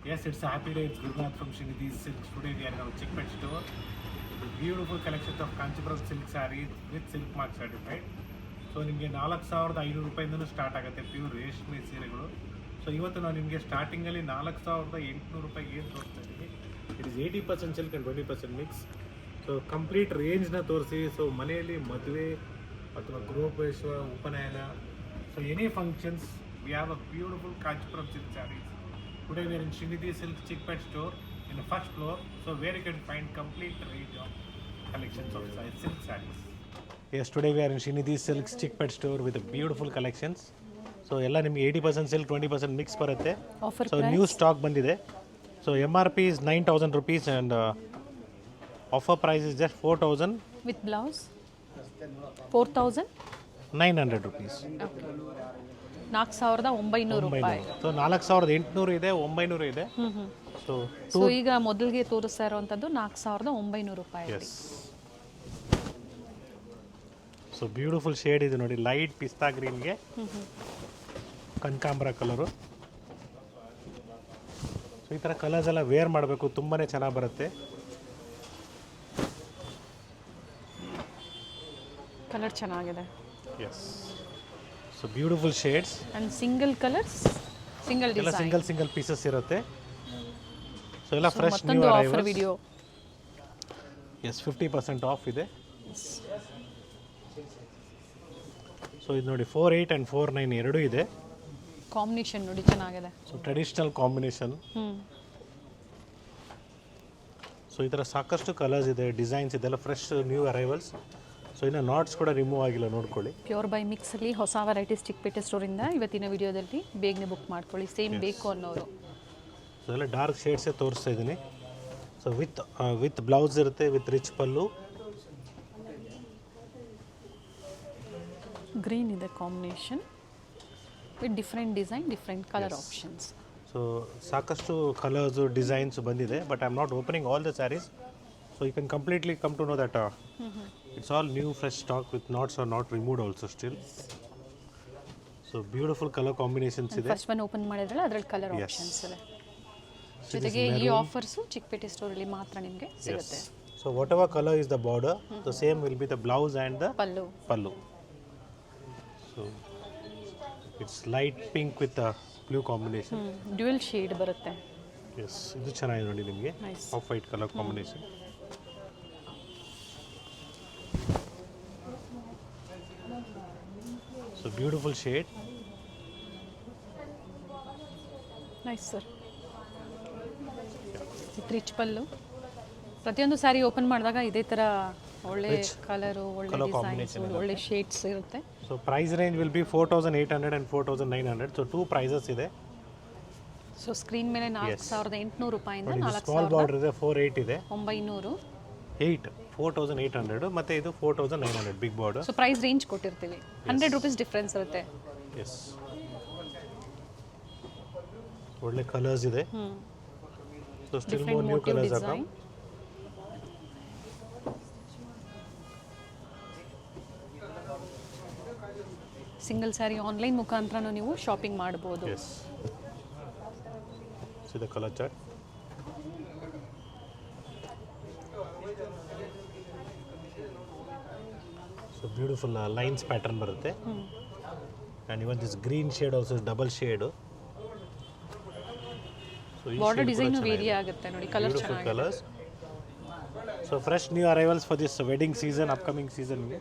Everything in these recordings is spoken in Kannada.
Yes, it's a happy day. It's Gurnath from Srinidhi Silks. Today we are in our Chickpet store. With beautiful collections of Kanchipuram silk sarees with silk mark certified. So ನಿಮಗೆ 4,500 ರೂಪಾಯಿಂದನೂ ಸ್ಟಾರ್ಟ್ ಆಗುತ್ತೆ ಪ್ಯೂರ್ ರೇಷ್ಮೆ ಸೀರೆಗಳು. ಸೊ ಇವತ್ತು ನಾವು ನಿಮಗೆ ಸ್ಟಾರ್ಟಿಂಗಲ್ಲಿ 4,800 ರೂಪಾಯಿಗೆ ಏನು ತೋರಿಸ್ತಾ ಇದ್ದೀವಿ. It is 80% silk and 20% mix. So complete ರೇಂಜ್ನ ತೋರಿಸಿ. ಸೊ ಮನೆಯಲ್ಲಿ ಮದುವೆ ಅಥವಾ ಗೃಹಪ್ರವೇಶ ಉಪನಯನ, so any functions we have a beautiful Kanchipuram silk saris. Today we are in Srinidhi Silk Chickpet store in the first floor, so where you can find complete range of collections of silk sarees. Yes, today we are in Srinidhi Silk Chickpet store with beautiful collections. So ಎಲ್ಲ ನಿಮಗೆ 80% silk 20% mix ಬರುತ್ತೆ. Offer So price? new stock ಬಂದಿದೆ. So MRP is 9,000 rupees and offer price is just 4,900 with blouse 4,900 rupees. 4,900 ರೂಪಾಯಿ. ಸೊ 4,800 ಇದೆ, 900 ಇದೆ. ಸೊ ಈಗ ಮೊದಲಿಗೆ ತೋರಿಸ್ತಾ ಇರುವಂಥದ್ದು 4,900 ರೂಪಾಯಿ. ಎಸ್. ಸೊ ಬ್ಯೂಟಿಫುಲ್ ಶೇಡ್ ಇದೆ ನೋಡಿ, ಲೈಟ್ ಪಿಸ್ತಾ ಗ್ರೀನ್ಗೆ ಕನಕಾಂಬರ ಕಲರು. ಸೊ ಈ ಥರ ಕಲರ್ಸ್ ಎಲ್ಲ ವೇರ್ ಮಾಡಬೇಕು, ತುಂಬಾ ಚೆನ್ನಾಗಿ ಬರುತ್ತೆ. ಕಲರ್ ಚೆನ್ನಾಗಿದೆ. Yes. So beautiful shades and single colours, single ಎಲ್ಲ ಡಿಸೈನ್. ಸಿಂಗಲ್ ಪೀಸಸ್ ಇರುತ್ತೆ. ಸೊ ಎಲ್ಲ ಫ್ರೆಶ್ ನ್ಯೂ ಮತ್ತೊಂದು offer arrivals. Video. Yes, 50% off ಇದೆ. ಸೊ ಇದು ನೋಡಿ 4,800 and 4,900 ಎರಡೂ ಇದೆ. ಕಾಂಬಿನೇಷನ್ ನೋಡಿ ಚೆನ್ನಾಗಿದೆ. So traditional combination. ಸೊ ಈ ಥರ ಸಾಕಷ್ಟು ಕಲರ್ಸ್ ಇದೆ, ಡಿಸೈನ್ಸ್ ಇದೆಲ್ಲ ಫ್ರೆಶ್ ನ್ಯೂ ಅರೈವಲ್ಸ್. ಸೊ ಇನ್ನು ನಾಟ್ಸ್ ಕೂಡ ರಿಮೂವ್ ಆಗಿಲ್ಲ, ನೋಡ್ಕೊಳ್ಳಿ. ಪ್ಯೂರ್ ಬೈ ಮಿಕ್ಸಲ್ಲಿ ಹೊಸ ವೆರೈಟೀಸ್ ಚಿಕ್ಕಪೇಟೆ ಸ್ಟೋರಿಂದ ಇವತ್ತಿನ ವಿಡಿಯೋದಲ್ಲಿ ಬೇಗನೆ ಬುಕ್ ಮಾಡ್ಕೊಳ್ಳಿ, ಸೇಮ್ ಬೇಕು ಅನ್ನೋರು. ಸೊ ಎಲ್ಲ ಡಾರ್ಕ್ ಶೇಡ್ಸೇ ತೋರಿಸ್ತಾ ಇದ್ದೀನಿ. ಸೊ ವಿತ್ ಬ್ಲೌಸ್ ಇರುತ್ತೆ, ವಿತ್ ರಿಚ್ ಪಲ್ಲು. ಗ್ರೀನ್ ಇದೆ combination with different design, different colour options. So ಸಾಕಷ್ಟು ಕಲರ್ಸು ಡಿಸೈನ್ಸ್ ಬಂದಿದೆ, but I am not opening all the saris. So you can completely come to know that it's all new fresh stock with knots are not removed also still. So beautiful colour combinations ಇದೆ. ಫಸ್ಟ್ ಒನ್ ಓಪನ್ ಮಾಡಿದ್ರಲ್ಲ ಅದರಲ್ಲಿ ಕಲರ್ ಆಪ್ಷನ್ಸ್ ಇದೆ. ಜೊತೆಗೆ ಈ ಆಫರ್ಸು ಚಿಕ್ಕಪೇಟೆ ಸ್ಟೋರಲ್ಲಿ ಮಾತ್ರ ನಿಮಗೆ ಸಿಗುತ್ತೆ. So whatever colour is the border, the same will be the blouse and the pallu. So it's light pink with blue combination. Dual shade ಬರುತ್ತೆ. ಎಸ್, ಇದು ಚೆನ್ನಾಗಿದೆ ನೋಡಿ ನಿಮಗೆ, Nice. Off white colour combination. So beautiful shade. Nice sir. Rich pallu. ಪ್ರತಿಯೊಂದು ಸ್ಯಾರಿ ಓಪನ್ ಮಾಡಿದಾಗ ಇದೇ ಥರ ಒಳ್ಳೆ ಕಲರು, ಒಳ್ಳೆ ಡಿಸೈನ್ಸ್, ಒಳ್ಳೆ ಶೇಡ್ಸ್ ಇರುತ್ತೆ. So price range will be 4,800 and 4,900. So two prices ಇದೆ. ಸೊ ಸ್ಕ್ರೀನ್ ಮೇಲೆ 4,800 ರೂಪಾಯಿಂದ ಸ್ಮಾಲ್ ಬಾರ್ಡರ್ ಇದೆ, 4,800 ಇದೆ. 4,900. 4,800 ಮತ್ತು ಇದು 4,900 big border. So price range ಕೊಟ್ಟಿರ್ತೀವಿ, 100 ರೂಪೀಸ್ ಡಿಫ್ರೆನ್ಸ್ ಇರುತ್ತೆ. ಎಸ್, ಒಳ್ಳೆ ಕಲರ್ಸ್ ಇದೆ. So still more new colours are come. Single sari online ಮುಖಾಂತರನೂ ನೀವು ಶಾಪಿಂಗ್ ಮಾಡ್ಬೋದು. Yes, see the colour chart. So beautiful lines pattern ಬರುತ್ತೆ. And even this green shade also double shade. Border design vary ಆಗುತ್ತೆ ನೋಡಿ, ಕಲರ್ ಚೆನ್ನಾಗಿದೆ. Colours. So fresh new arrivals for this wedding season, upcoming ಸೀಸನ್ಗೆ.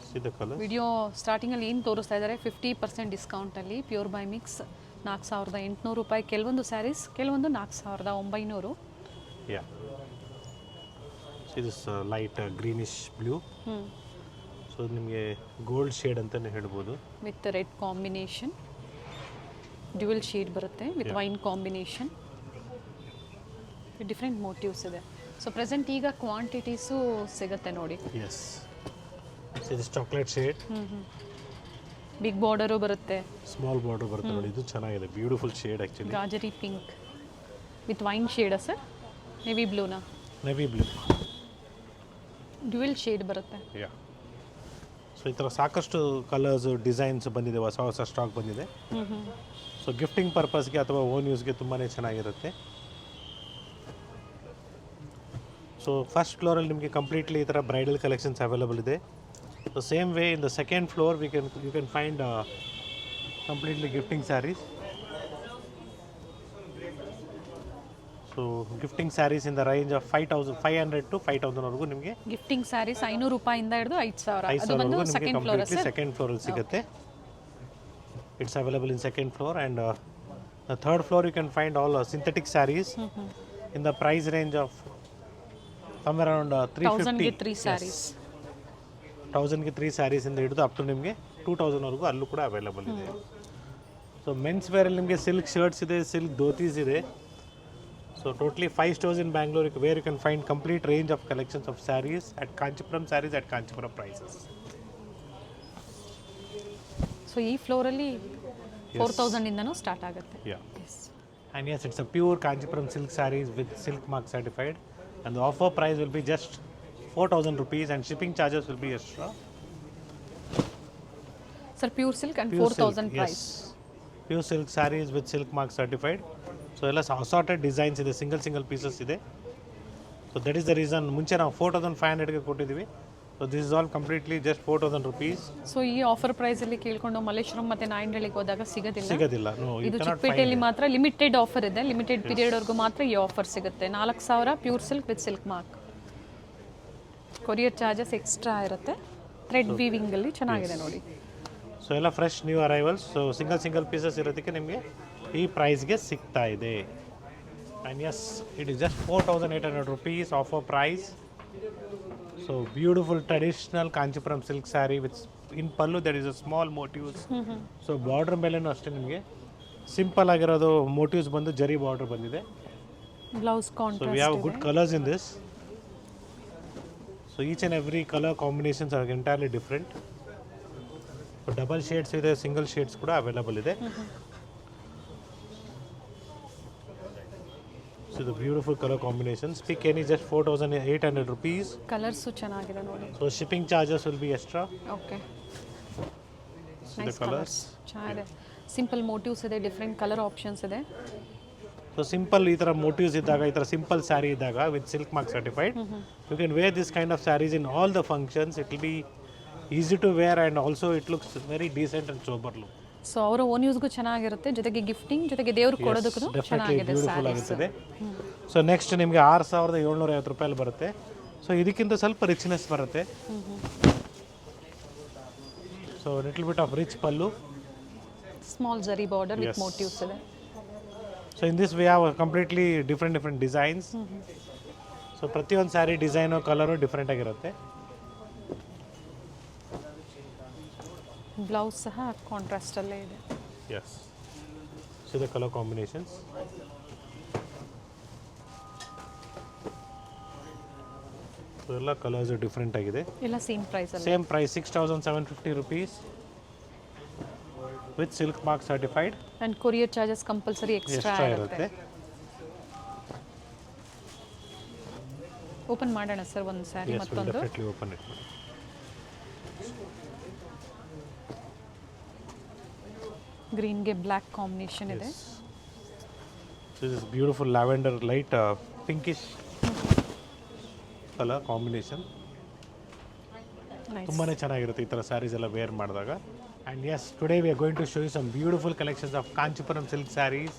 See the colour. ವಿಡಿಯೋ ಸ್ಟಾರ್ಟಿಂಗಲ್ಲಿ ಏನು ತೋರಿಸ್ತಾ ಇದ್ದಾರೆ 50% ಡಿಸ್ಕೌಂಟಲ್ಲಿ ಪ್ಯೂರ್ ಬೈ ಮಿಕ್ಸ್ 4,800 ರೂಪಾಯಿ. ಕೆಲವೊಂದು ಸ್ಯಾರೀಸ್, ಕೆಲವೊಂದು 4,900. Yeah, this light greenish blue. So ನಿಮಗೆ ಗೋಲ್ಡ್ ಶೇಡ್ ಅಂತಲೇ ಹೇಳ್ಬೋದು. With red combination, dual shade ಬರುತ್ತೆ with wine combination, different motifs ಇದೆ. ಸೊ ಪ್ರೆಸೆಂಟ್ ಈಗ ಕ್ವಾಂಟಿಟೀಸು ಸಿಗುತ್ತೆ ನೋಡಿ. Yes, this chocolate shade. Big border ಬರುತ್ತೆ, ಸ್ಮಾಲ್ ಬಾರ್ಡರ್ ಬರುತ್ತೆ ನೋಡಿ, ಇದು ಚೆನ್ನಾಗಿದೆ. Beautiful shade actually. ಗಾಜರಿ ಪಿಂಕ್ ವಿತ್ ವೈನ್ ಶೇಡಾ ಸರ್? ನೆವಿ ಬ್ಲೂನಾ? Navy blue. ಡ್ಯುಯಲ್ ಶೇಡ್ ಬರುತ್ತೆ. ಯಾ. ಸೊ ಈ ಥರ ಸಾಕಷ್ಟು ಕಲರ್ಸು ಡಿಸೈನ್ಸ್ ಬಂದಿದೆ, ಹೊಸ ಹೊಸ ಸ್ಟಾಕ್ ಬಂದಿದೆ. ಸೊ ಗಿಫ್ಟಿಂಗ್ ಪರ್ಪಸ್ಗೆ ಅಥವಾ ಓನ್ ಯೂಸ್ಗೆ ತುಂಬಾ ಚೆನ್ನಾಗಿರುತ್ತೆ. ಸೊ ಫಸ್ಟ್ ಫ್ಲೋರಲ್ಲಿ ನಿಮಗೆ ಕಂಪ್ಲೀಟ್ಲಿ ಈ ಥರ ಬ್ರೈಡಲ್ ಕಲೆಕ್ಷನ್ಸ್ ಅವೈಲೇಬಲ್ ಇದೆ. So same way in the second floor you can find completely gifting saris. So gifting saris in the range of 5,500 to 5,000 ವರೆಗೂ ನಿಮಗೆ ಗಿಫ್ಟಿಂಗ್ ಸ್ಯಾರೀಸ್ 500 ರೂಪಾಯಿಂದ ಹಿಡಿದು 5,000 ಅದು ಬಂದು ನಿಮಗೆ ಸೆಕೆಂಡ್ ಫ್ಲೋರ್ ಕಂಪ್ಲೀಟ್ಲಿ ಸೆಕೆಂಡ್ ಫ್ಲೋರಲ್ಲಿ ಸಿಗುತ್ತೆ. It's available in second floor and the third floor you can find all synthetic saris in the price range of somewhere around 350 3 saris 1000ಗೆ 3 ಸ್ಯಾರೀಸ್ ಇಂದ ಹಿಡಿದು ಅಪ್ ಟು ನಿಮಗೆ 2000 ವರೆಗೂ ಅಲ್ಲೂ ಕೂಡ ಅವೈಲೇಬಲ್ ಇದೆ. ಸೊ ಮೆನ್ಸ್ ವೇರಲ್ಲಿ ನಿಮಗೆ ಸಿಲ್ಕ್ ಶರ್ಟ್ಸ್ ಇದೆ, ಸಿಲ್ಕ್ ಧೋತೀಸ್ ಇದೆ. So totally 5 stores in Bangalore where you can find complete range of collections of sarees at Kanchipuram sarees at Kanchipuram prices. So ಈ ಫ್ಲೋರಲ್ಲಿ 4,000 ಇಂದನೂ ಸ್ಟಾರ್ಟ್ ಆಗುತ್ತೆ. And yes, it's a pure Kanchipuram silk sarees with silk mark certified, and the offer price will be just 4,000 rupees and shipping charges will be extra. Sir pure silk and Pure 4,000 silk, price. yes. Pure silk sarees with silk mark certified. So ಎಲ್ಲ ಅಸಾರ್ಟೆಡ್ ಡಿಸೈನ್ಸ್ ಇದೆ, ಸಿಂಗಲ್ ಪೀಸಸ್ ಇದೆ. So that is the reason ಮುಂಚೆ ನಾವು 4,500ಗೆ ಕೊಟ್ಟಿದ್ದೀವಿ. So this is all completely just 4,000 rupees. So ಈ ಆಫರ್ ಪ್ರೈಸಲ್ಲಿ ಕೇಳ್ಕೊಂಡು ಮಲ್ಲೇಶ್ವರಂ ಮತ್ತು ನಾಯಂಡಹಳ್ಳಿಗೆ ಹೋದಾಗ ಸಿಗೋದಿಲ್ಲ. ನೋ, ಇದು ಚಿಕ್ಕಪೇಟೆಯಲ್ಲಿ ಮಾತ್ರ ಲಿಮಿಟೆಡ್ ಆಫರ್ ಇದೆ. ಲಿಮಿಟೆಡ್ ಪೀರಿಯಡ್ವರೆಗೂ ಮಾತ್ರ ಈ ಆಫರ್ ಸಿಗುತ್ತೆ. 4,000 pure silk with silk mark. Courier charges extra ಇರುತ್ತೆ. ಥ್ರೆಡ್ ವೀವಿಂಗಲ್ಲಿ ಚೆನ್ನಾಗಿದೆ ನೋಡಿ. ಸೊ ಎಲ್ಲ fresh new arrivals. So single pieces ಇರೋದಕ್ಕೆ ನಿಮಗೆ ಈ ಪ್ರೈಸ್ಗೆ ಸಿಗ್ತಾ ಇದೆ. And yes, it is just 4,800 rupees offer price. So beautiful traditional Kanchipuram silk sari with in pallu that is a small motifs. So border ಮೇಲೇನೂ ಅಷ್ಟೇ ನಿಮಗೆ ಸಿಂಪಲ್ ಆಗಿರೋದು ಮೋಟಿವ್ಸ್ ಬಂದು ಜರಿ ಬಾರ್ಡ್ರ್ ಬಂದಿದೆ. Blouse so we contrast have good colours in this. So each and every colour combinations are entirely different. Double shades ಇದೆ, ಸಿಂಗಲ್ ಶೇಡ್ಸ್ ಕೂಡ ಅವೈಲೇಬಲ್ ಇದೆ. So the beautiful colour combinations. Pick any just 4,800 rupees. Colours ಚೆನ್ನಾಗಿದೆ ನೋಡಿ. So shipping charges will be extra. Okay, so the nice colours colours ಚೆನ್ನಾಗಿದೆ. ಸಿಂಪಲ್ ಮೋಟಿವ್ಸ್ ಇದೆ, ಡಿಫ್ರೆಂಟ್ ಕಲರ್ ಆಪ್ಷನ್ಸ್ ಇದೆ. ಸೊ ಸಿಂಪಲ್ ಈ ಥರ ಮೋಟಿವ್ಸ್ ಇದ್ದಾಗ, ಈ ಥರ ಸಿಂಪಲ್ ಸ್ಯಾರಿ ಇದ್ದಾಗ with silk mark certified, you can wear this kind of saris in all the functions. It will be easy to wear and also it looks very decent and sober look. So ಅವರ ಓನ್ ಯೂಸ್ಗೂ ಚೆನ್ನಾಗಿರುತ್ತೆ, ಜೊತೆಗೆ ಗಿಫ್ಟಿಂಗ್, ಜೊತೆಗೆ ದೇವ್ರಿಗೆ ಕೊಡೋದಕ್ಕೂ ಡೆಫಿನೆಟ್ಲಿ ಚೆನ್ನಾಗಿದೆ ಬ್ಯೂಟಿಫುಲ್ ಸ್ಯಾರೀಸ್. ಆಗುತ್ತದೆ. ಸೊ ನೆಕ್ಸ್ಟ್ ನಿಮಗೆ 6,750 ರೂಪಾಯಲ್ಲಿ ಬರುತ್ತೆ. ಸೊ ಇದಕ್ಕಿಂತ ಸ್ವಲ್ಪ ರಿಚ್ನೆಸ್ ಬರುತ್ತೆ. So little bit of rich pallu. Small zari border with motifs ಇದೆ. So in this we have completely different designs. So ಪ್ರತಿಯೊಂದು ಸ್ಯಾರಿ ಡಿಸೈನು ಕಲರು ಡಿಫ್ರೆಂಟ್ ಆಗಿರುತ್ತೆ. ಬ್ಲೌಸ್ ಸಹ ಕಾಂಟ್ರಾಸ್ಟಲ್ಲೇ ಇದೆ. Yes, so the colour combinations. So ಎಲ್ಲ ಕಲರ್ಸ್ ಡಿಫ್ರೆಂಟ್ ಆಗಿದೆ. ಎಲ್ಲ ಸೇಮ್ ಪ್ರೈಸಲ್ಲಿ. Same price 6,750 rupees with silk mark certified. And courier charges compulsory extra ಇರುತ್ತೆ. ಓಪನ್ ಮಾಡೋಣ ಸರ್ ಒಂದು ಸ್ಯಾರಿ ಮತ್ತೊಂದು. Definitely open it. ಗ್ರೀನ್ಗೆ ಬ್ಲ್ಯಾಕ್ ಕಾಂಬಿನೇಷನ್ ಇದೆ. This is beautiful lavender light pinkish colour combination. Nice. ತುಂಬಾ ಚೆನ್ನಾಗಿರುತ್ತೆ ಈ ಥರ ಸ್ಯಾರೀಸ್ ಎಲ್ಲ ವೇರ್ ಮಾಡಿದಾಗ. And yes, today we are going to show you some beautiful collections of Kanchipuram silk saris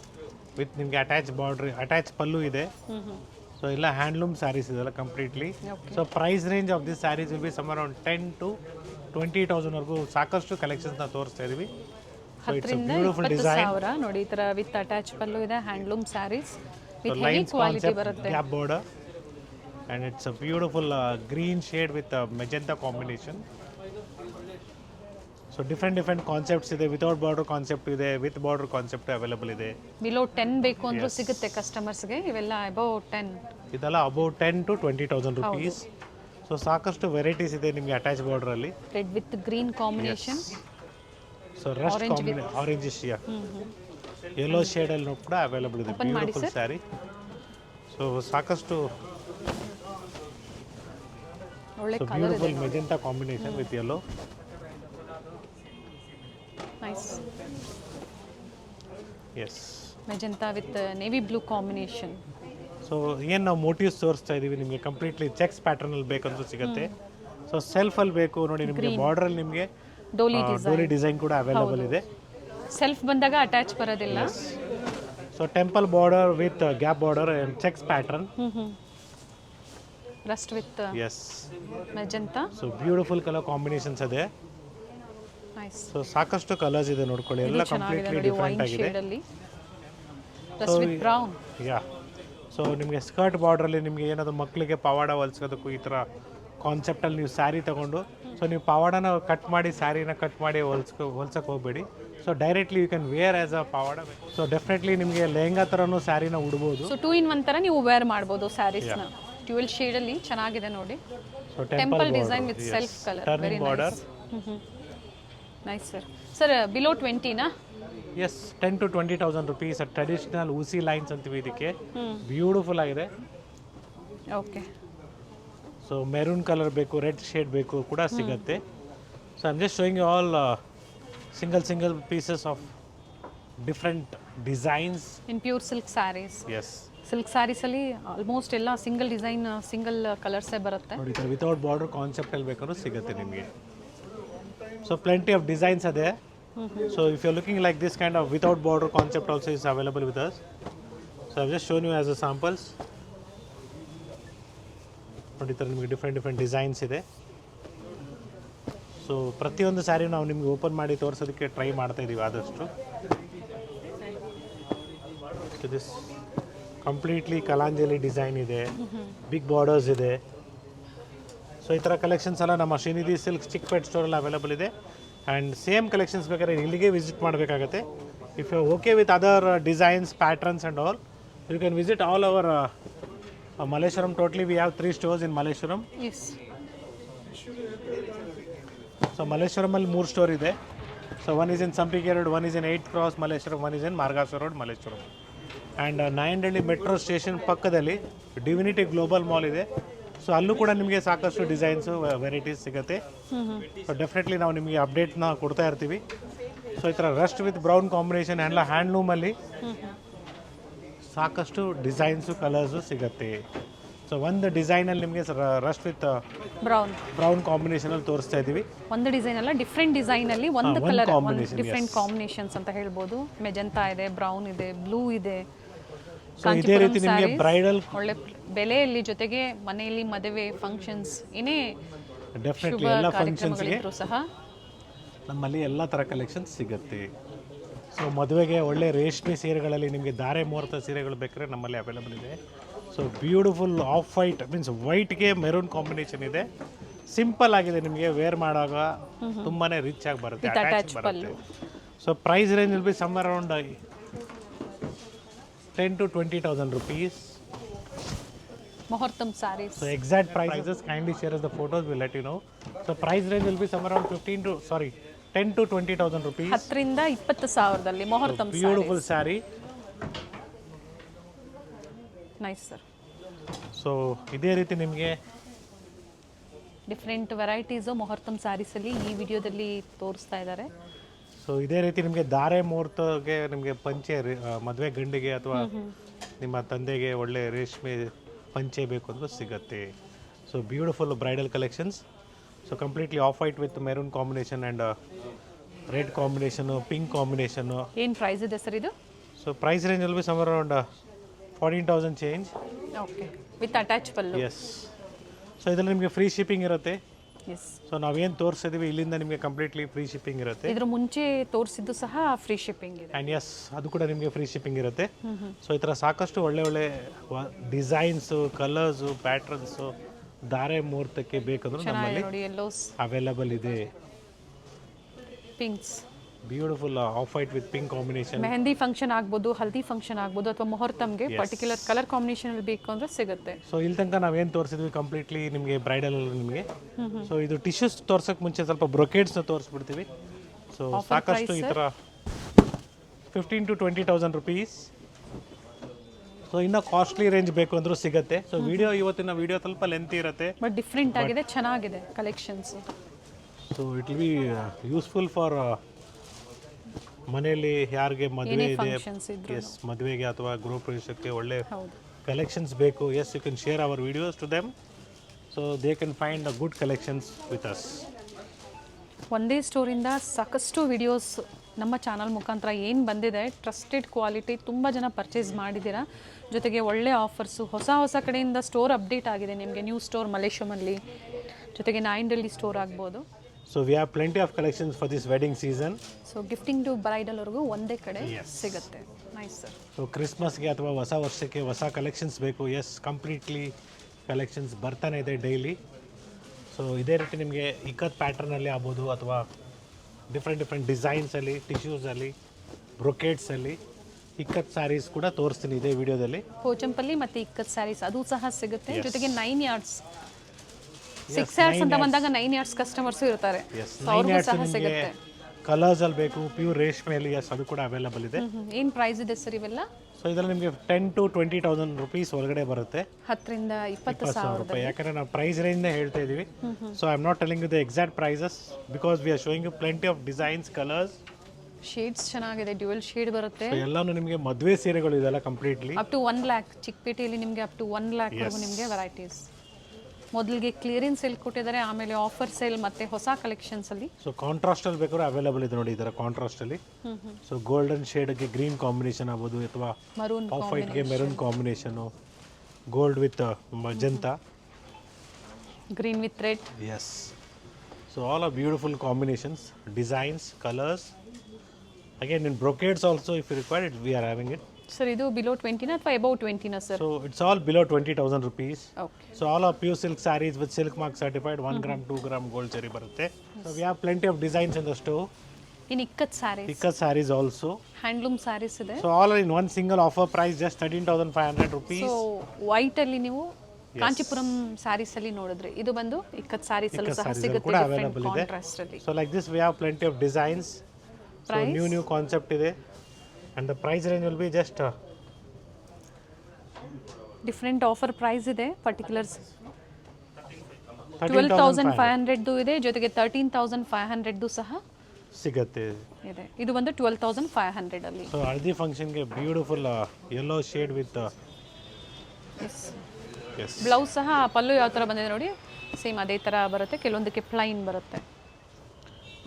with ನಿಮಗೆ ಅಟ್ಯಾಚ್ ಬಾರ್ಡ್ರ್, ಅಟ್ಯಾಚ್ ಪಲ್ಲು ಇದೆ. ಸೊ ಎಲ್ಲ ಹ್ಯಾಂಡ್ಲೂಮ್ ಸ್ಯಾರೀಸ್ ಇದೆಲ್ಲ completely. So price range of this saris will be some around 10,000 to 20,000 ವರೆಗೂ ಸಾಕಷ್ಟು ಕಲೆಕ್ಷನ್ಸ್ನ ತೋರಿಸ್ತಾ ಇದ್ದೀವಿ. So it's a 10,000 beautiful design. 20,000 ನೋಡಿ, ಈ ಥರ ವಿತ್ ಅಟ್ಯಾಚ್ ಪಲ್ಲು ಇದೆ, handloom saris with heavy lines quality concept, ಬರುತ್ತೆ. Gap border, and it's a beautiful green shade with magenta combination. So different concepts ಇದೆ. ವಿತೌಟ್ ಬಾರ್ಡರ್ ಕಾನ್ಸೆಪ್ಟ್ ಇದೆ, ವಿತ್ ಬಾರ್ಡರ್ ಕಾನ್ಸೆಪ್ಟ್ ಅವೈಲೇಬಲ್ ಇದೆ. ಬಿಲೋ 10 ಬೇಕು ಅಂದ್ರೂ ಸಿಗುತ್ತೆ ಕಸ್ಟಮರ್ಸ್ಗೆ. ಇವೆಲ್ಲ ಅಬೌವ್ 10. ಇದೆಲ್ಲ ಅಬೌಟ್ 10,000 to 20,000 rupees. ಸೊ ಸಾಕಷ್ಟು ವೆರೈಟೀಸ್ ಇದೆ ನಿಮಗೆ ಅಟ್ಯಾಚ್ ಬಾರ್ಡ್ರಲ್ಲಿ. Red with green combination. So rust orangish yellow ಶೇಡಲ್ಲಿ ಕೂಡ ಅವೈಲೇಬಲ್ ಇದೆ. ಬ್ಯೂಟಿಫುಲ್ ಸ್ಯಾರಿ. ಸೊ ಸಾಕಷ್ಟು ಒಳ್ಳೆ ಕಲರ್ ಇದೆ. Beautiful magenta combination with yellow. Nice. Yes. Magenta with navy blue combination. So ಏನು ನಾವು ಮೋಟಿವ್ಸ್ ತೋರಿಸ್ತಾ ಇದ್ದೀವಿ ನಿಮಗೆ ಕಂಪ್ಲೀಟ್ಲಿ ಚೆಕ್ಸ್ ಪ್ಯಾಟರ್ನಲ್ಲಿ ಬೇಕಂದ್ರೂ ಸಿಗುತ್ತೆ. ಸೊ ಸೆಲ್ಫಲ್ಲಿ ಬೇಕು ನೋಡಿ ನಿಮಗೆ ಬಾರ್ಡ್ರಲ್ಲಿ ನಿಮಗೆ ಡೋಲಿ ಡಿಸೈನ್ ಕೂಡ ಅವೈಲಬಲ್ ಇದೆ. ಸೆಲ್ಫ್ ಬಂದಾಗ ಅಟ್ಯಾಚ್ ಬರೋದಿಲ್ಲ. So temple border with gap border and checks pattern. Rust with yes magenta. So beautiful colour combinations ಇದೆ. ನೈಸ್. ಸೊ ಸಾಕಷ್ಟು ಕಲರ್ಸ್ ಇದೆ ನೋಡ್ಕೊಳ್ಳಿ, ಎಲ್ಲ ಕಂಪ್ಲೀಟ್ಲಿ ಡಿಫ್ರೆಂಟ್ ಆಗಿದೆ. Rust with brown. Yeah. So ನಿಮಗೆ ಸ್ಕರ್ಟ್ ಬಾರ್ಡ್ರಲ್ಲಿ ನಿಮಗೆ ಏನಾದರೂ ಮಕ್ಕಳಿಗೆ ಪವಾಡ ಹೊಲ್ಸೋದಕ್ಕೂ ಈ ಥರ ಕಾನ್ಸೆಪ್ಟಲ್ಲಿ ನೀವು ಸ್ಯಾರಿ ತೊಗೊಂಡು, ಸೊ ನೀವು ಪವಾಡನ ಕಟ್ ಮಾಡಿ ಸ್ಯಾರಿನ ಕಟ್ ಮಾಡಿ ಹೊಲ್ಸಕ್ಕೆ ಹೋಗಬೇಡಿ. So directly you can wear as a pavada. So definitely ನಿಮಗೆ ಲೆಹಂಗಾ ಥರನೂ ಸ್ಯಾರಿನ ಉಡ್ಬೋದು. ಸೊ 2-in-1 ಥರ ನೀವು ವೇರ್ ಮಾಡ್ಬೋದು ಸ್ಯಾರೀಸ್ನ. ಡ್ಯುಯಲ್ ಶೇಡಲ್ಲಿ ಚೆನ್ನಾಗಿದೆ ನೋಡಿ. So temple design with self colour. Very nice. Nice sir. Sir below 20ನಾ? Yes, 10 to 20,000 rupees. ಟ್ರೆಡಿಷನಲ್ ಊಸಿ ಲೈನ್ಸ್ ಅಂತೀವಿ ಇದಕ್ಕೆ. ಬ್ಯೂಟಿಫುಲ್ ಆಗಿದೆ. ಓಕೆ. ಸೊ ಮೆರೂನ್ ಕಲರ್ ಬೇಕು, ರೆಡ್ ಶೇಡ್ ಬೇಕು ಕೂಡ ಸಿಗುತ್ತೆ. So I am just showing you all single pieces of different designs in pure silk saris. Yes. Silk ಸ್ಯಾರೀಸಲ್ಲಿ ಆಲ್ಮೋಸ್ಟ್ ಎಲ್ಲ ಸಿಂಗಲ್ ಡಿಸೈನ್, ಸಿಂಗಲ್ ಕಲರ್ಸೇ ಬರುತ್ತೆ. ನೋಡಿ ವಿತೌಟ್ ಬಾರ್ಡರ್ ಕಾನ್ಸೆಪ್ಟಲ್ಲಿ ಬೇಕಾದ್ರೂ ಸಿಗುತ್ತೆ ನಿಮಗೆ. ಸೊ ಪ್ಲೆಂಟಿ ಆಫ್ ಡಿಸೈನ್ಸ್ ಅದೇ. So if you're looking like this kind of without border concept also is available with us. So I've just shown you as a samples. ನೋಡಿ ಈ ಥರ ನಿಮಗೆ ಡಿಫ್ರೆಂಟ್ ಡಿಸೈನ್ಸ್ ಇದೆ. ಸೊ ಪ್ರತಿಯೊಂದು ಸ್ಯಾರಿ ನಾವು ನಿಮಗೆ ಓಪನ್ ಮಾಡಿ ತೋರಿಸೋದಕ್ಕೆ ಟ್ರೈ ಮಾಡ್ತಾ ಇದ್ದೀವಿ ಆದಷ್ಟು. So this completely Kalanjali design ಇದೆ, ಬಿಗ್ ಬಾರ್ಡರ್ಸ್ ಇದೆ. ಸೊ ಈ ಥರ ಕಲೆಕ್ಷನ್ಸ್ ಎಲ್ಲ ನಮ್ಮ ಶ್ರೀನಿಧಿ ಸಿಲ್ಕ್ ಚಿಕ್ಕಪೇಟ್ ಸ್ಟೋರಲ್ಲಿ ಅವೈಲಬಲ್ ಇದೆ. ಆ್ಯಂಡ್ ಸೇಮ್ ಕಲೆಕ್ಷನ್ಸ್ ಬೇಕಾದ್ರೆ ಇಲ್ಲಿಗೆ ವಿಸಿಟ್ ಮಾಡಬೇಕಾಗತ್ತೆ. If you okay with other designs, patterns and all, you can visit all our Malleshwaram. Totally we have 3 stores in Malleshwaram. So ಮಲ್ಲೇಶ್ವರಮಲ್ಲಿ 3 ಸ್ಟೋರ್ ಇದೆ. So one is in Sampige road, one is in 8th Cross Malleshwaram, one is in Margosa road Malleshwaram. And Nayandahalli metro station ಪಕ್ಕದಲ್ಲಿ ಡಿವಿನಿಟಿ ಗ್ಲೋಬಲ್ ಮಾಲ್ ಇದೆ. ಸೊ ಅಲ್ಲೂ ಕೂಡ ನಿಮಗೆ ಸಾಕಷ್ಟು ಡಿಸೈನ್ಸು, ವೆರೈಟೀಸ್ ಸಿಗುತ್ತೆ. ಸೊ ಡೆಫಿನೆಟ್ಲಿ ನಾವು ನಿಮಗೆ ಅಪ್ಡೇಟ್ನ ಕೊಡ್ತಾ ಇರ್ತೀವಿ. ಸೊ ಈ ಥರ ರಸ್ಟ್ ವಿತ್ ಬ್ರೌನ್ ಕಾಂಬಿನೇಷನ್ ಎಲ್ಲ ಹ್ಯಾಂಡ್ಲೂಮಲ್ಲಿ ಸಾಕಷ್ಟು ಡಿಸೈನ್ಸು, ಕಲರ್ಸು ಸಿಗುತ್ತೆ. ಸೊ ಒಂದು ಡಿಸೈನಲ್ಲಿ ನಿಮಗೆ ರಸ್ಟ್ ವಿತ್ ಬ್ರೌನ್ ಕಾಂಬಿನೇಷನಲ್ಲಿ ತೋರಿಸ್ತಾ ಇದ್ದೀವಿ. ಒಂದು ಡಿಸೈನ್ ಅಲ್ಲ, ಡಿಫ್ರೆಂಟ್ ಡಿಸೈನಲ್ಲಿ ಒಂದು ಕಲರ್, ಡಿಫ್ರೆಂಟ್ ಕಾಂಬಿನೇಷನ್ಸ್ ಅಂತ ಹೇಳ್ಬೋದು. ಮೆಜೆಂಟಾ ಇದೆ, ಬ್ರೌನ್ ಇದೆ, ಬ್ಲೂ ಇದೆ. ಸೊ ಇದೇ ರೀತಿ ನಿಮಗೆ ಬ್ರೈಡಲ್ ಒಳ್ಳೆ ಬೆಲೆಯಲ್ಲಿ, ಜೊತೆಗೆ ಮನೆಯಲ್ಲಿ ಮದುವೆ ಫಂಕ್ಷನ್ಸ್ ಏನೇ ಡೆಫಿನೆಟ್ಲಿ ಎಲ್ಲ ಫಂಕ್ಷನ್ಸ್ಗೆ ಸಹ ನಮ್ಮಲ್ಲಿ ಎಲ್ಲ ಥರ ಕಲೆಕ್ಷನ್ಸ್ ಸಿಗುತ್ತೆ. ಸೊ ಮದುವೆಗೆ ಒಳ್ಳೆ ರೇಷ್ಮೆ ಸೀರೆಗಳಲ್ಲಿ ನಿಮಗೆ ಧಾರೆ ಮುಹೂರ್ತ ಸೀರೆಗಳು ಬೇಕಾದ್ರೆ ನಮ್ಮಲ್ಲಿ ಅವೈಲಬಲ್ ಇದೆ. So beautiful off white means ವೈಟ್ಗೆ ಮೆರೂನ್ ಕಾಂಬಿನೇಷನ್ ಇದೆ. ಸಿಂಪಲ್ ಆಗಿದೆ, ನಿಮಗೆ ವೇರ್ ಮಾಡುವಾಗ ತುಂಬಾ ರಿಚ್ ಆಗಿ ಬರುತ್ತೆ, ಅಟ್ಯಾಚ್ ಬರುತ್ತೆ. So price range will be somewhere around 10 to 20,000 rupees. Muhurtam sarees. So exact prices kindly share us the photos, we'll let you know. So price range will be somewhere around 10 to 20,000 rupees. 10 ರಿಂದ 20,000ದಲ್ಲಿ ಮುಹೂರ್ತಂ saris. Beautiful saree. Nice sir. So ಇದೇ ರೀತಿ ನಿಮಗೆ ಡಿಫರೆಂಟ್ ವೆರೈಟೀಸ್ ಮುಹೂರ್ತಂ ಸಾರೀಸ್ ಅಲ್ಲಿ ಈ ವಿಡಿಯೋದಲ್ಲಿ ತೋರಿಸ್ತಾ ಇದ್ದಾರೆ. ಸೊ ಇದೇ ರೀತಿ ನಿಮಗೆ ಧಾರೆ ಮುಹೂರ್ತಕ್ಕೆ ನಿಮಗೆ ಪಂಚೆ, ಮದುವೆ ಗಂಡಿಗೆ ಅಥವಾ ನಿಮ್ಮ ತಂದೆಗೆ ಒಳ್ಳೆ ರೇಷ್ಮೆ ಪಂಚೆ ಬೇಕು ಅಂದರೂ ಸಿಗುತ್ತೆ. So beautiful bridal collections. So completely off white with maroon combination and red combination, pink combination. ಏನು ಪ್ರೈಸ್ ಇದೆ ಸರ್ ಇದು? So price range will be somewhere around 14,000 change. Okay, with attach pallu. Yes. So ಇದರಲ್ಲಿ ನಿಮಗೆ ಫ್ರೀ ಶಿಪ್ಪಿಂಗ್ ಇರುತ್ತೆ. ಎಸ್. ಸೊ ನಾವೇನು ತೋರಿಸಿದೀವಿ ಇಲ್ಲಿಂದ ನಿಮಗೆ ಕಂಪ್ಲೀಟ್ಲಿ ಫ್ರೀ ಶಿಪ್ಪಿಂಗ್ ಇರುತ್ತೆ. ಇದ್ರ ಮುಂಚೆ ತೋರಿಸಿದ್ದು ಸಹ ಫ್ರೀ ಶಿಪ್ಪಿಂಗ್ ಇದೆ. ಆ್ಯಂಡ್ ಎಸ್, ಅದು ಕೂಡ ನಿಮಗೆ ಫ್ರೀ ಶಿಪ್ಪಿಂಗ್ ಇರುತ್ತೆ. ಸೊ ಈ ಥರ ಸಾಕಷ್ಟು ಒಳ್ಳೆ ಡಿಸೈನ್ಸು, ಕಲರ್ಸು, ಪ್ಯಾಟ್ರನ್ಸು ಧಾರೆ ಮುಹೂರ್ತಕ್ಕೆ ಬೇಕಂದ್ರೆ ನಮ್ಮಲ್ಲಿ ಅವೈಲಬಲ್ ಇದೆ. Pinks, beautiful off white with pink combination. Mehndi function ಆಗ್ಬೋದು, ಹಲ್ದಿ ಫಂಕ್ಷನ್ ಆಗ್ಬೋದು, ಅಥವಾ ಮುಹೂರ್ತಮ್ಗೆ ಪರ್ಟಿಕ್ಯುಲರ್ ಕಲರ್ ಕಾಂಬಿನೇಷನ್ ಅಲ್ಲಿ ಬೇಕು ಅಂದ್ರೆ ಸಿಗುತ್ತೆ. ಸೊ ಇಲ್ಲಿ ತನಕ ನಾವೇನು ತೋರಿಸಿದ್ವಿ ಕಂಪ್ಲೀಟ್ಲಿ ನಿಮಗೆ ಬ್ರೈಡಲ್ ನಿಮಗೆ. ಸೊ ಇದು ಟಿಶ್ಯೂಸ್ ತೋರ್ಸೋಕೆ ಮುಂಚೆ ಸ್ವಲ್ಪ ಬ್ರೊಕೇಡ್ಸ್ನ ತೋರಿಸ್ಬಿಡ್ತೀವಿ. ಸೊ ಸಾಕಷ್ಟು ಈ ಥರ 15 to 20,000 rupees. ಸೊ ಇನ್ನು ಕಾಸ್ಟ್ಲಿ ರೇಂಜ್ ಬೇಕು ಅಂದ್ರೂ ಸಿಗುತ್ತೆ. ಸೊ ಇವತ್ತಿನ ವಿಡಿಯೋ ಸ್ವಲ್ಪ ಲೆಂತ್ ಇರುತ್ತೆ, ಬಟ್ ಡಿಫ್ರೆಂಟ್ ಆಗಿದೆ, ಚೆನ್ನಾಗಿದೆ collections. So it will be useful for ಮನೆಯಲ್ಲಿ ಯಾರಿಗೆ ಮದುವೆ ಏನೇ ಇದೆ, ಫಂಕ್ಷನ್ಸ್ ಇದ್ರು ಎಸ್ ಮದುವೆಗೆ ಅಥವಾ ಗೃಹ ಪ್ರವೇಶಕ್ಕೆ ಒಳ್ಳೆ ಹೌದು. ಕಲೆಕ್ಷನ್ಸ್ ಬೇಕು, yes you can share our videos to them, so they can find a good collections with us. ಒಂದೇ ಸ್ಟೋರಿಂದ ಸಾಕಷ್ಟು ವಿಡಿಯೋಸ್ ನಮ್ಮ ಚಾನಲ್ ಮುಖಾಂತರ ಏನು ಬಂದಿದೆ, ಟ್ರಸ್ಟೆಡ್ ಕ್ವಾಲಿಟಿ, ತುಂಬ ಜನ ಪರ್ಚೇಸ್ ಮಾಡಿದ್ದೀರಾ. ಜೊತೆಗೆ ಒಳ್ಳೆ ಆಫರ್ಸು, ಹೊಸ ಹೊಸ ಕಡೆಯಿಂದ ಸ್ಟೋರ್ ಅಪ್ಡೇಟ್ ಆಗಿದೆ ನಿಮಗೆ. ನ್ಯೂ ಸ್ಟೋರ್ ಮಲೇಶ್ವರಮಲ್ಲಿ, ಜೊತೆಗೆ ನಾಯಿಂಡಲ್ಲಿ ಸ್ಟೋರ್ ಆಗ್ಬೋದು. So we have plenty of collections for this wedding season. So gifting to ಬ್ರೈಡಲ್ವರೆಗೂ ಒಂದೇ ಕಡೆ ಸಿಗುತ್ತೆ. Nice sir. ಸೊ ಕ್ರಿಸ್ಮಸ್ಗೆ ಅಥವಾ ಹೊಸ ವರ್ಷಕ್ಕೆ ಹೊಸ ಕಲೆಕ್ಷನ್ಸ್ ಬೇಕು, ಎಸ್ ಕಂಪ್ಲೀಟ್ಲಿ ಕಲೆಕ್ಷನ್ಸ್ ಬರ್ತಾನೆ ಇದೆ ಡೈಲಿ. ಸೊ ಇದೇ ರೀತಿ ನಿಮಗೆ ಇಕ್ಕತ್ ಪ್ಯಾಟರ್ನಲ್ಲಿ ಆಗ್ಬೋದು ಅಥವಾ ಡಿಫ್ರೆಂಟ್ ಡಿಸೈನ್ಸಲ್ಲಿ, ಟಿಶ್ಯೂಸಲ್ಲಿ, ಬ್ರೊಕೇಟ್ಸಲ್ಲಿ ಇಕ್ಕತ್ ಸ್ಯಾರೀಸ್ ಕೂಡ ತೋರಿಸ್ತೀನಿ ಇದೇ ವಿಡಿಯೋದಲ್ಲಿ. ಪೋಚಂಪಲ್ಲಿ ಮತ್ತು ಇಕ್ಕತ್ ಸ್ಯಾರೀಸ್ ಅದು ಸಹ ಸಿಗುತ್ತೆ. ಜೊತೆಗೆ 9 ಯಾರ್ಡ್ಸ್, 6 ಯಾರ್ಡ್ಸ್ ಅಂತ ಬಂದಾಗ 9 ಯಾರ್ಡ್ಸ್ ಕಸ್ಟಮರ್ಸು ಇರ್ತಾರೆ. ಅವ್ರಿಗೂ ಸಹ ಸಿಗುತ್ತೆ. ಕಲರ್ಸಲ್ಲಿ ಬೇಕು, ಪ್ಯೂರ್ ರೇಷ್ಮೆಯಲ್ಲಿ, ಎಸ್ ಅದು ಕೂಡ ಅವೈಲಬಲ್ ಇದೆ. ಏನು ಪ್ರೈಸ್ ಇದೆ ಸರ್ ಇವೆಲ್ಲ? ಸೊ ಇದರಲ್ಲಿ ನಿಮಗೆ 10,000 to 20,000 rupees ಒಳಗಡೆ ಬರುತ್ತೆ. 10,000 ರಿಂದ 20,000 ರೂಪಾಯಿ. ಯಾಕಂದರೆ ನಾವು ಪ್ರೈಸ್ ರೇಂಜ್ನೇ ಹೇಳ್ತಾ ಇದ್ದೀವಿ. So I am not telling you the exact prices because we are showing you plenty of designs, colours, shades ಚೆನ್ನಾಗಿದೆ, ಡ್ಯುಯಲ್ ಶೇಡ್ ಬರುತ್ತೆ. ಎಲ್ಲಾನು ನಿಮಗೆ ಮದುವೆ ಸೀರೆಗಳು ಇದೆಲ್ಲ ಕಂಪ್ಲೀಟ್ಲಿ ಅಪ್ ಟು 1 lakh, ಚಿಕ್ಕಪೇಟೆಯಲ್ಲಿ ನಿಮಗೆ ಅಪ್ ಟು 1 lakh ವರೆಗೂ ನಿಮಗೆ ವೆರೈಟೀಸ್. ಮೊದಲಿಗೆ ಕ್ಲಿಯರೆನ್ಸ್ ಸೇಲ್ ಕೊಟ್ಟಿದ್ದಾರೆ, ಆಮೇಲೆ ಆಫರ್ ಸೇಲ್ ಮತ್ತೆ ಹೊಸ ಕಲೆಕ್ಷನ್ಸ್ ಅಲ್ಲಿ. ಸೊ ಕಾಂಟ್ರಾಸ್ಟ್ ಅಲ್ಲಿ ಬೇಕಾದ್ರೆ ಅವೈಲಬಲ್ ಇದೆ ನೋಡಿ, ಇದರ ಕಾಂಟ್ರಾಸ್ಟ್ ಅಲ್ಲಿ. ಸೊ ಗೋಲ್ಡನ್ ಶೇಡ್ಗೆ ಗ್ರೀನ್ ಕಾಂಬಿನೇಷನ್ ಆಗ್ಬೋದು ಅಥವಾ ಮರೂನ್ ಆಫ್ ವೈಟ್ಗೆ maroon combination, gold with magenta, green with red. Yes. So all are beautiful combinations, designs, colours. Again in brocades also if you require it we are having it. Sir ಇದು ಬಿಲೋ 20 ಅಥವಾ above 20 sir? So it's all below 20,000 rupees. Okay. So all are pure silk saris with silk mark certified, 1 gram 2 gram gold ಸರಿ ಬರುತ್ತೆ. So we have plenty of designs in the store. In ikat saris, ikat saris also, handloom saris ಇದೆ. So all in one single offer price just 13,500 rupees. So white ಅಲ್ಲಿ ನೀವು ಕಾಂಚೀಪುರಂ ಸ್ಯಾರೀಸ್ ಅಲ್ಲಿ ನೋಡಿದ್ರೆ ಇದು ಬಂದು ಇಕ್ಕತ್ ಸ್ಯಾರೀಸ್ ಅಲ್ಲಿ ಸಹ ಸಿಗುತ್ತೆ, ಕೂಡ ಡಿಫರೆಂಟ್ ಅವೈಲಬಲ್ ಇದೆ. ಕಾಂಟ್ರಾಸ್ಟ್ ಅಲ್ಲಿ. So like this we have plenty of designs. So new concept ಇದೆ and the price range will be just different offer price ಇದೆ. ಪರ್ಟಿಕ್ಯುಲರ್ಸ್ 12,500 ಇದೆ, ಜೊತೆಗೆ 13,500 ಸಹ ಸಿಗುತ್ತೆ ಇದೆ. ಇದು ಬಂದು 12,500 ಅಲ್ಲಿ. ಸೊ ಹಳದಿ ಫಂಕ್ಷನ್ಗೆ beautiful yellow shade with yes. Blouse ಸಹ ಪಲ್ಲು ಯಾವ ಥರ ಬಂದಿದೆ ನೋಡಿ, ಸೇಮ್ ಅದೇ ಥರ ಬರುತ್ತೆ, ಕೆಲವೊಂದಕ್ಕೆ ಪ್ಲೈನ್ ಬರುತ್ತೆ.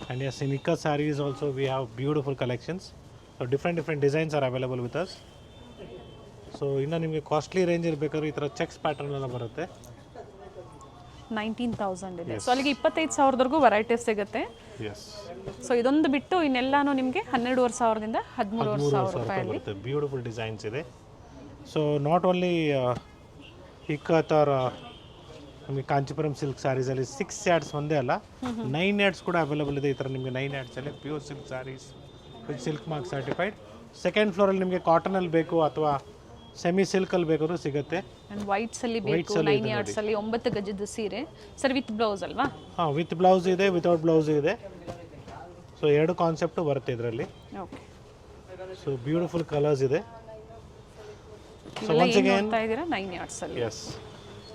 And yes, in Ikka sarees also we have beautiful collections. So different designs are available with us. So ಇನ್ನು ನಿಮಗೆ ಕಾಸ್ಟ್ಲಿ ರೇಂಜ್ ಇರಬೇಕಾದ್ರೆ ಈ ಥರ ಚೆಕ್ಸ್ ಪ್ಯಾಟರ್ನ್ ಎಲ್ಲ ಬರುತ್ತೆ. 19,000 ಇದೆ. ಸೊ ಅಲ್ಲಿಗೆ 25,000ವರೆಗೂ ವೆರೈಟೀಸ್ ಸಿಗುತ್ತೆ. ಎಸ್. ಸೊ ಇದೊಂದು ಬಿಟ್ಟು ಇನ್ನೆಲ್ಲಾನು ನಿಮಗೆ 12,500ದಿಂದ 13,000 ರೂಪಾಯಲ್ಲಿ ಬರುತ್ತೆ. ಬ್ಯೂಟಿಫುಲ್ ಡಿಸೈನ್ಸ್ ಇದೆ. So not only ikat or ನಿಮಗೆ ಕಾಂಚೀಪುರಂ ಸಿಲ್ಕ್ ಸ್ಯಾರೀಸಲ್ಲಿ 6 yards ಒಂದೇ ಅಲ್ಲ, 9 yards ಕೂಡ ಅವೈಲಬಲ್ ಇದೆ. ಈ ಥರ ನಿಮಗೆ 9 yards ಅಲ್ಲಿ pure silk saris with silk mark certified. Second ಫ್ಲೋರಲ್ಲಿ ನಿಮಗೆ ಕಾಟನಲ್ಲಿ ಬೇಕು ಅಥವಾ ಸೆಮಿ ಸಿಲ್ಕಲ್ಲಿ ಬೇಕಾದ್ರೂ ಸಿಗುತ್ತೆ. ಅಂಡ್ ವೈಟ್ಸ್ ಅಲ್ಲಿ ಬೇಕು, 9 yards ಅಲ್ಲಿ 9 ಗಜದ ಸೀರೆ ಸರ್ ವಿತ್ ಬ್ಲೌಸ್ ಅಲ್ವಾ? ಹಾಂ, ವಿತ್ ಬ್ಲೌಸ್ ಇದೆ, ವಿತೌಟ್ ಬ್ಲೌಸ್ ಇದೆ. ಸೊ ಎರಡು ಕಾನ್ಸೆಪ್ಟು ಬರುತ್ತೆ ಇದರಲ್ಲಿ. ಓಕೆ. ಸೊ ಬ್ಯೂಟಿಫುಲ್ ಕಲರ್ಸ್ ಇದೆ. ಸೊ ಒನ್ಸ್ ಅಗೇನ್ ನೋಡ್ತಾ ಇದ್ದೀರಾ 9 yards ಅಲ್ಲಿ. S.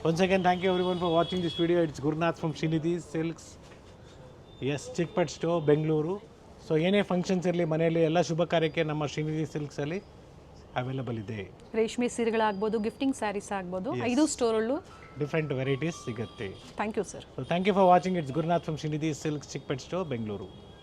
Once again, thank you everyone for watching this video. It's Gurnath from Srinidhi Silks. Yes, Chickpet Store, Bengaluru. So ಏನೇ ಫಂಕ್ಷನ್ಸ್ ಇರಲಿ ಮನೆಯಲ್ಲಿ ಎಲ್ಲ ಶುಭ ಕಾರ್ಯಕ್ಕೆ ನಮ್ಮ ಶ್ರೀನಿಧಿ ಸಿಲ್ಕ್ಸಲ್ಲಿ ಅವೈಲಬಲ್ ಇದೆ. ರೇಷ್ಮೆ ಸೀರೆಗಳಾಗ್ಬೋದು, ಗಿಫ್ಟಿಂಗ್ ಸ್ಯಾರೀಸ್ ಆಗ್ಬೋದು, 5 ಸ್ಟೋರಲ್ಲೂ ಡಿಫ್ರೆಂಟ್ ವೆರೈಟೀಸ್ ಸಿಗುತ್ತೆ. Thank you sir. So thank you for watching. It's Gurunath from Srinidhi silks, Chickpet store, Bengaluru.